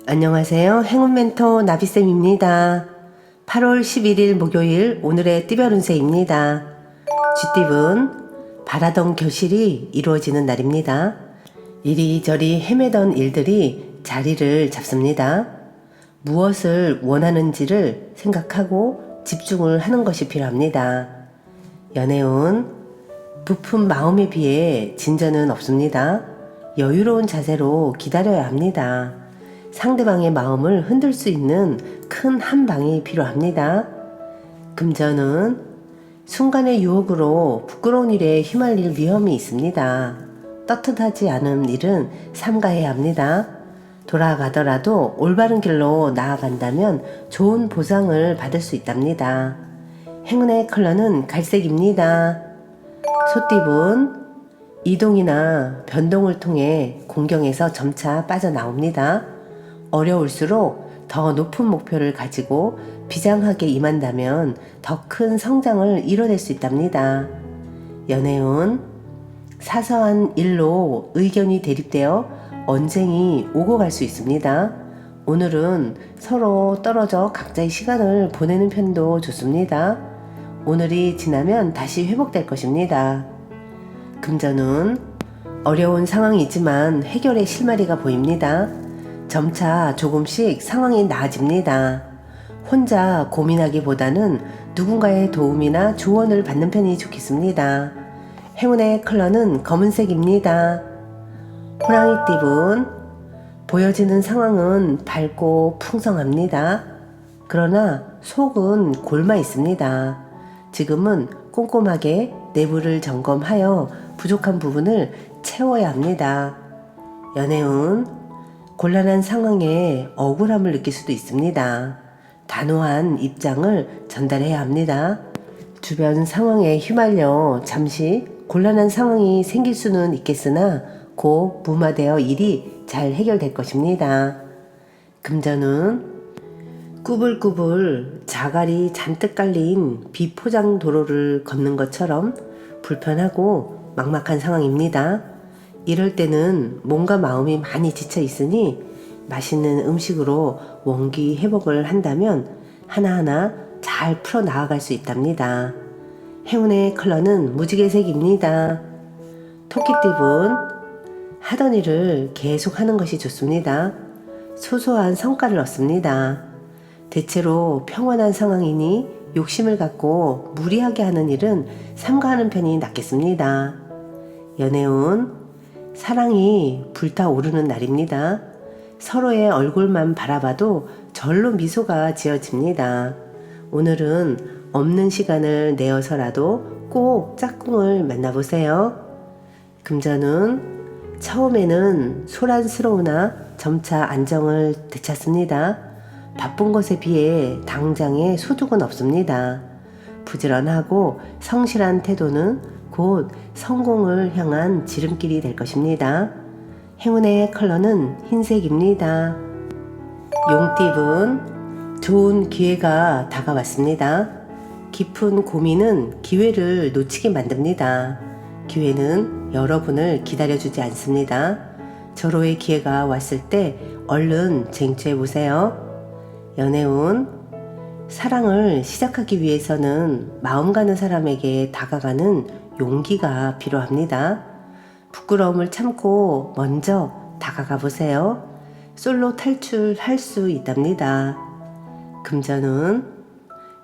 안녕하세요. 행운 멘토 나비쌤입니다. 8월 11일 목요일 오늘의 띠별 운세입니다. 쥐띠분 바라던 결실이 이루어지는 날입니다. 이리저리 헤매던 일들이 자리를 잡습니다. 무엇을 원하는지를 생각하고 집중을 하는 것이 필요합니다. 연애운 부푼 마음에 비해 진전은 없습니다. 여유로운 자세로 기다려야 합니다. 상대방의 마음을 흔들 수 있는 큰 한 방이 필요합니다. 금전은 순간의 유혹으로 부끄러운 일에 휘말릴 위험이 있습니다. 떳떳하지 않은 일은 삼가해야 합니다. 돌아가더라도 올바른 길로 나아간다면 좋은 보상을 받을 수 있답니다. 행운의 컬러는 갈색입니다. 소띠분 이동이나 변동을 통해 공경에서 점차 빠져나옵니다. 어려울수록 더 높은 목표를 가지고 비장하게 임한다면 더 큰 성장을 이뤄낼 수 있답니다. 연애운 사소한 일로 의견이 대립되어 언쟁이 오고 갈 수 있습니다. 오늘은 서로 떨어져 각자의 시간을 보내는 편도 좋습니다. 오늘이 지나면 다시 회복될 것입니다. 금전운 어려운 상황이지만 해결의 실마리가 보입니다. 점차 조금씩 상황이 나아집니다. 혼자 고민하기보다는 누군가의 도움이나 조언을 받는 편이 좋겠습니다. 행운의 컬러는 검은색입니다. 호랑이띠분 보여지는 상황은 밝고 풍성합니다. 그러나 속은 골마 있습니다. 지금은 꼼꼼하게 내부를 점검하여 부족한 부분을 채워야 합니다. 연애운 곤란한 상황에 억울함을 느낄 수도 있습니다. 단호한 입장을 전달해야 합니다. 주변 상황에 휘말려 잠시 곤란한 상황이 생길 수는 있겠으나 곧 무마되어 일이 잘 해결될 것입니다. 금전은 꾸불꾸불 자갈이 잔뜩 깔린 비포장 도로를 걷는 것처럼 불편하고 막막한 상황입니다. 이럴 때는 몸과 마음이 많이 지쳐 있으니 맛있는 음식으로 원기 회복을 한다면 하나하나 잘 풀어 나아갈 수 있답니다. 행운의 컬러는 무지개색입니다. 토끼띠분 하던 일을 계속 하는 것이 좋습니다. 소소한 성과를 얻습니다. 대체로 평온한 상황이니 욕심을 갖고 무리하게 하는 일은 삼가하는 편이 낫겠습니다. 연애운 사랑이 불타오르는 날입니다. 서로의 얼굴만 바라봐도 절로 미소가 지어집니다. 오늘은 없는 시간을 내어서라도 꼭 짝꿍을 만나보세요. 금전은 처음에는 소란스러우나 점차 안정을 되찾습니다. 바쁜 것에 비해 당장의 소득은 없습니다. 부지런하고 성실한 태도는 곧 성공을 향한 지름길이 될 것입니다. 행운의 컬러는 흰색입니다. 용띠분 좋은 기회가 다가왔습니다. 깊은 고민은 기회를 놓치게 만듭니다. 기회는 여러분을 기다려주지 않습니다. 절호의 기회가 왔을 때 얼른 쟁취해보세요. 연애운 사랑을 시작하기 위해서는 마음 가는 사람에게 다가가는 용기가 필요합니다. 부끄러움을 참고 먼저 다가가 보세요. 솔로 탈출할 수 있답니다. 금전은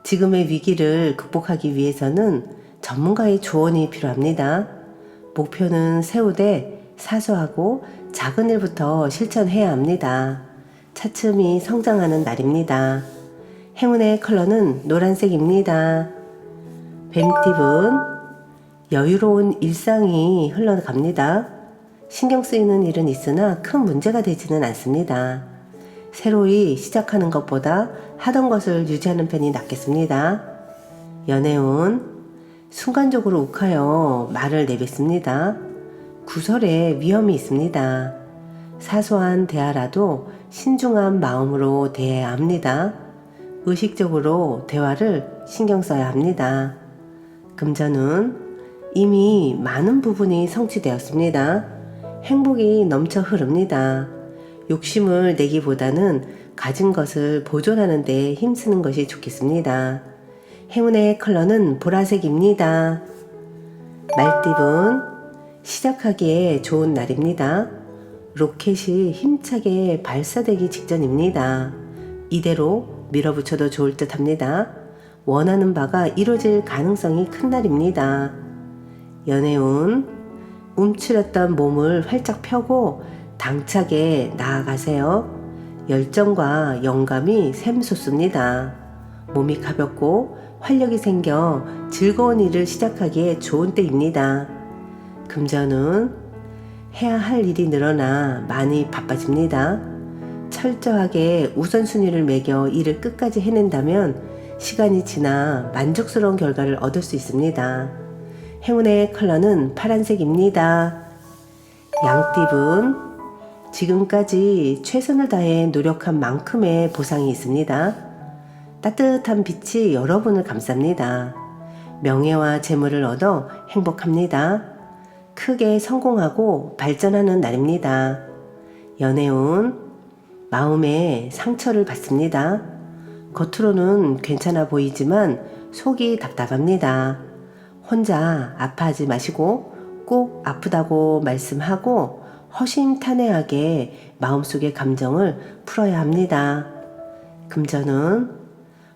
지금의 위기를 극복하기 위해서는 전문가의 조언이 필요합니다. 목표는 세우되 사소하고 작은 일부터 실천해야 합니다. 차츰히 성장하는 날입니다. 행운의 컬러는 노란색입니다. 뱀띠분 여유로운 일상이 흘러갑니다. 신경 쓰이는 일은 있으나 큰 문제가 되지는 않습니다. 새로이 시작하는 것보다 하던 것을 유지하는 편이 낫겠습니다. 연애운 순간적으로 욱하여 말을 내뱉습니다. 구설에 위험이 있습니다. 사소한 대화라도 신중한 마음으로 대해야 합니다. 의식적으로 대화를 신경 써야 합니다. 금전은 이미 많은 부분이 성취되었습니다. 행복이 넘쳐 흐릅니다. 욕심을 내기보다는 가진 것을 보존하는 데 힘쓰는 것이 좋겠습니다. 행운의 컬러는 보라색입니다. 말띠분, 시작하기에 좋은 날입니다. 로켓이 힘차게 발사되기 직전입니다. 이대로 밀어붙여도 좋을 듯 합니다. 원하는 바가 이루어질 가능성이 큰 날입니다. 연애운, 움츠렸던 몸을 활짝 펴고 당차게 나아가세요. 열정과 영감이 샘솟습니다. 몸이 가볍고 활력이 생겨 즐거운 일을 시작하기에 좋은 때입니다. 금전운, 해야 할 일이 늘어나 많이 바빠집니다. 철저하게 우선순위를 매겨 일을 끝까지 해낸다면 시간이 지나 만족스러운 결과를 얻을 수 있습니다. 행운의 컬러는 파란색입니다. 양띠분, 지금까지 최선을 다해 노력한 만큼의 보상이 있습니다. 따뜻한 빛이 여러분을 감쌉니다. 명예와 재물을 얻어 행복합니다. 크게 성공하고 발전하는 날입니다. 연애운, 마음에 상처를 받습니다. 겉으로는 괜찮아 보이지만 속이 답답합니다. 혼자 아파하지 마시고 꼭 아프다고 말씀하고 허심탄회하게 마음속의 감정을 풀어야 합니다. 금전은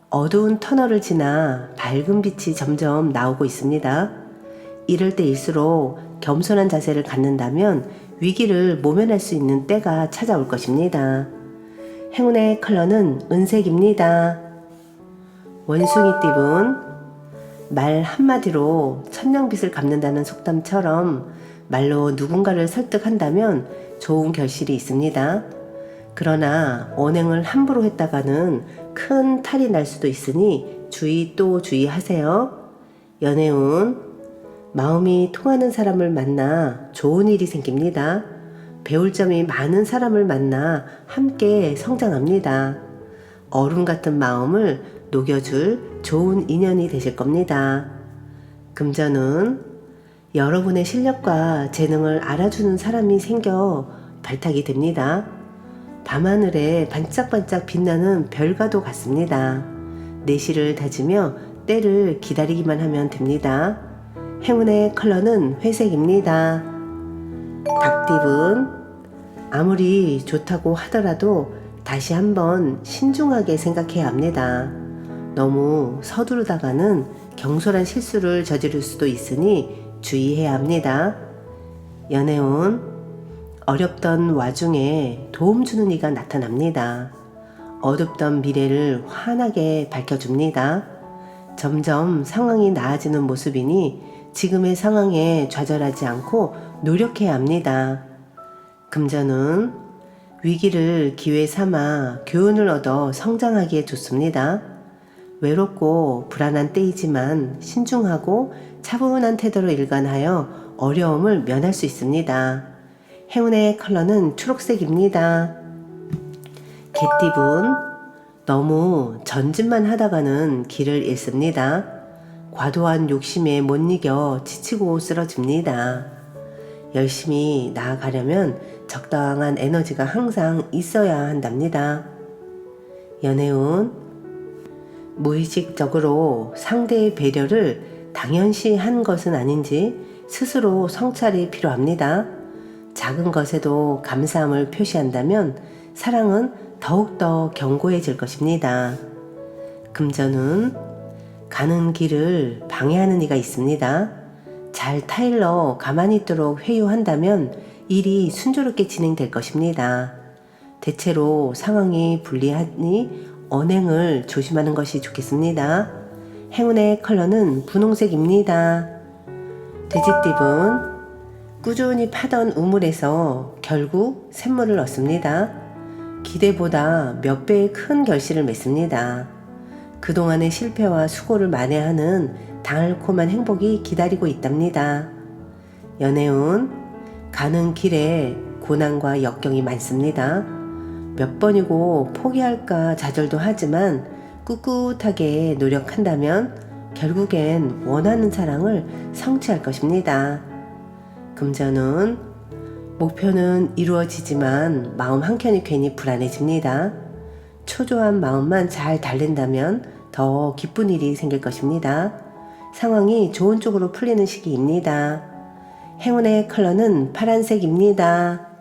어두운 터널을 지나 밝은 빛이 점점 나오고 있습니다. 이럴 때일수록 겸손한 자세를 갖는다면 위기를 모면할 수 있는 때가 찾아올 것입니다. 행운의 컬러는 은색입니다. 원숭이띠분, 말 한마디로 천냥빚을 갚는다는 속담처럼 말로 누군가를 설득한다면 좋은 결실이 있습니다. 그러나 언행을 함부로 했다가는 큰 탈이 날 수도 있으니 주의 또 주의하세요. 연애운, 마음이 통하는 사람을 만나 좋은 일이 생깁니다. 배울 점이 많은 사람을 만나 함께 성장합니다. 얼음 같은 마음을 녹여줄 좋은 인연이 되실 겁니다. 금전은 여러분의 실력과 재능을 알아주는 사람이 생겨 발탁이 됩니다. 밤하늘에 반짝반짝 빛나는 별과도 같습니다. 내실을 다지며 때를 기다리기만 하면 됩니다. 행운의 컬러는 회색입니다. 닭띠분, 아무리 좋다고 하더라도 다시 한번 신중하게 생각해야 합니다. 너무 서두르다가는 경솔한 실수를 저지를 수도 있으니 주의해야 합니다. 연애운, 어렵던 와중에 도움 주는 이가 나타납니다. 어둡던 미래를 환하게 밝혀줍니다. 점점 상황이 나아지는 모습이니 지금의 상황에 좌절하지 않고 노력해야 합니다. 금전은 위기를 기회 삼아 교훈을 얻어 성장하기에 좋습니다. 외롭고 불안한 때이지만 신중하고 차분한 태도로 일관하여 어려움을 면할 수 있습니다. 행운의 컬러는 초록색입니다. 개띠분, 너무 전진만 하다가는 길을 잃습니다. 과도한 욕심에 못 이겨 지치고 쓰러집니다. 열심히 나아가려면 적당한 에너지가 항상 있어야 한답니다. 연애운, 무의식적으로 상대의 배려를 당연시 한 것은 아닌지 스스로 성찰이 필요합니다. 작은 것에도 감사함을 표시한다면 사랑은 더욱더 견고해질 것입니다. 금전은 가는 길을 방해하는 이가 있습니다. 잘 타일러 가만히 있도록 회유한다면 일이 순조롭게 진행될 것입니다. 대체로 상황이 불리하니 언행을 조심하는 것이 좋겠습니다. 행운의 컬러는 분홍색입니다. 돼지띠분, 꾸준히 파던 우물에서 결국 샘물을 얻습니다. 기대보다 몇 배의 큰 결실을 맺습니다. 그동안의 실패와 수고를 만회하는 달콤한 행복이 기다리고 있답니다. 연애운, 가는 길에 고난과 역경이 많습니다. 몇 번이고 포기할까 좌절도 하지만 꿋꿋하게 노력한다면 결국엔 원하는 사랑을 성취할 것입니다. 금전운, 목표는 이루어지지만 마음 한켠이 괜히 불안해집니다. 초조한 마음만 잘 달랜다면 더 기쁜 일이 생길 것입니다. 상황이 좋은 쪽으로 풀리는 시기입니다. 행운의 컬러는 파란색입니다.